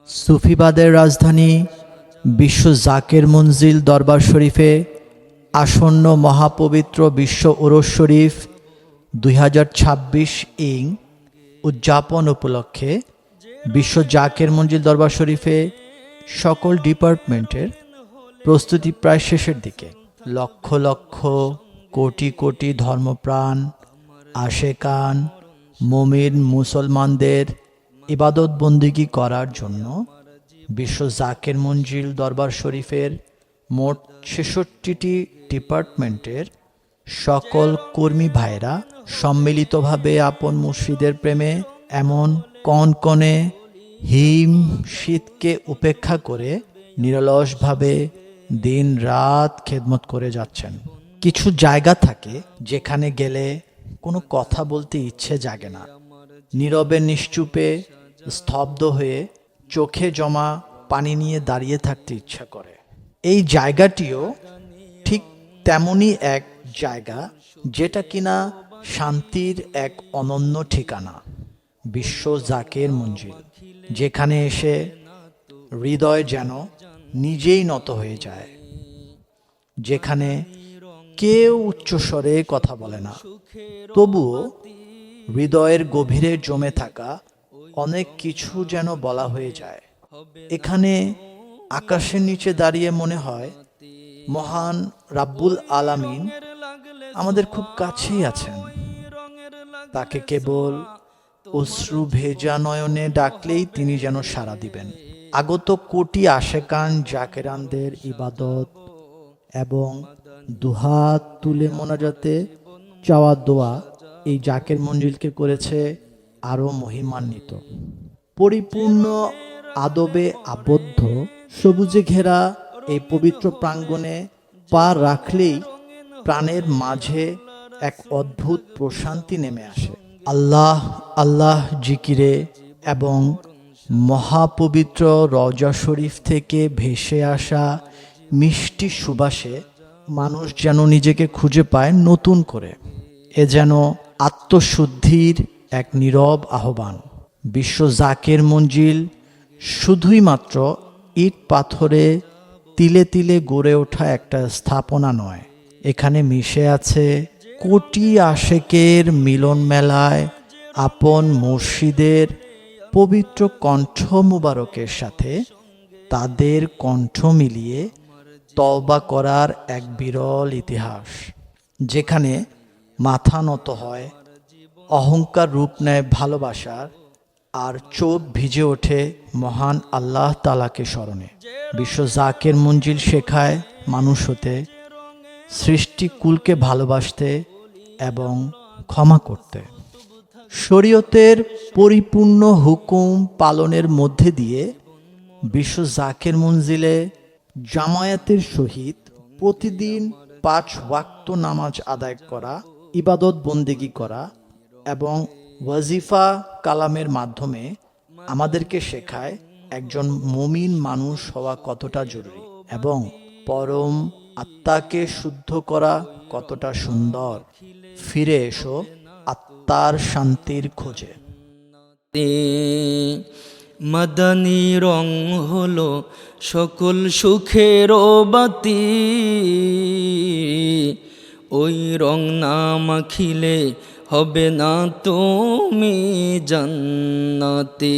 সুফিবাদের রাজধানী বিশ্ব জাকের মঞ্জিল দরবার শরীফে আসন্ন মহাপবিত্র বিশ্ব ওরস শরীফ 2026 ইং উদযাপন উপলক্ষে বিশ্ব জাকের মঞ্জিল দরবার শরীফে সকল ডিপার্টমেন্টের প্রস্তুতি প্রায় শেষের দিকে। লক্ষ লক্ষ কোটি কোটি ধর্মপ্রাণ আশেকান মুমিন মুসলমানদের ইবাদত বন্দিগি করার জন্য বিশ্ব জাকের মঞ্জিল দরবার শরীফের মোট 66টি ডিপার্টমেন্টের সকল কর্মী ভাইরা সম্মিলিতভাবে আপন মুর্শিদের প্রেমে এমন কনকনে হিম শীতকে উপেক্ষা করে নিরলসভাবে দিন রাত খেদমত করে যাচ্ছেন। কিছু জায়গা থাকে যেখানে গেলে কোনো কথা বলতে ইচ্ছে জাগে না, নীরবে নিশ্চুপে স্তব্ধ হয়ে চোখে জমা পানি নিয়ে দাঁড়িয়ে থাকতে ইচ্ছা করে। এই জায়গাটিও ঠিক তেমনই এক জায়গা, যেটা কিনা শান্তির এক অনন্য ঠিকানা, বিশ্ব জাকের মঞ্জিল, যেখানে এসে হৃদয় যেন নিজেই নত হয়ে যায়, যেখানে কেউ উচ্চস্বরে কথা বলে না, তবুও হৃদয়ের গভীরে জমে থাকা অনেক কিছু যেন বলা হয়ে যায়। এখানে আকাশের নিচে দাঁড়িয়ে মনে হয় মহান রাব্বুল আলামিন আমাদের খুব কাছেই আছেন। তাকে কেবল অশ্রু ভেজা নয়নে ডাকলেই তিনি যেন সাড়া দিবেন। আগত কোটি আশেকান জাকেরানদের ইবাদত এবং দুহাত তুলে মোনাজাতে চাওয়া দোয়া এই জাকের মঞ্জিলকে করেছে আরো মহিমান্বিত। পরিপূর্ণ আদবে আবদ্ধ সবুজে ঘেরা এই পবিত্র প্রাঙ্গণে পা রাখলেই প্রাণের মাঝে এক অদ্ভুত প্রশান্তি নেমে আসে। আল্লাহ আল্লাহ জিকিরে এবং মহাপবিত্র রওজা শরীফ থেকে ভেসে আসা মিষ্টি সুবাসে মানুষ যেন নিজেকে খুঁজে পায় নতুন করে। এ যেন আত্মশুদ্ধির এক নীরব আহ্বান। বিশ্ব জাকের মঞ্জিল শুধুই মাত্র ইট পাথরে তিলে তিলে গড়ে ওঠা একটা স্থাপনা নয়, এখানে মিশে আছে কোটি আশেকের মিলন মেলায় আপন মুর্শিদের পবিত্র কণ্ঠ মুবারকের সাথে তাদের কণ্ঠ মিলিয়ে তওবা করার এক বিরল ইতিহাস, যেখানে মাথা নত হয়, অহংকার রূপ নেয় ভালোবাসার, আর চোখ ভিজে ওঠে মহান আল্লাহ তাআলাকে স্মরণে। বিশ্ব জাকের মঞ্জিল শেখায় মানুষ হতে, সৃষ্টিকুলকে ভালোবাসতে এবং ক্ষমা করতে। শরীয়তের পরিপূর্ণ হুকুম পালনের মধ্যে দিয়ে বিশ্ব জাকের মঞ্জিলে জামায়াতের সহিত প্রতিদিন 5 ওয়াক্ত নামাজ আদায় করা, ইবাদত বন্দেগী করা এবং ওয়াজিফা কালামের মাধ্যমে আমাদেরকে শেখায় একজন মুমিন মানুষ হওয়া কতটা জরুরি এবং পরম আত্মাকে শুদ্ধ করা কতটা সুন্দর। ফিরে এসো আত্মার শান্তির খোঁজে। মাদানী রং হলো সকল সুখের বাতি, ওই রং না মাখিলে হবে না তুমি জান্নাতে।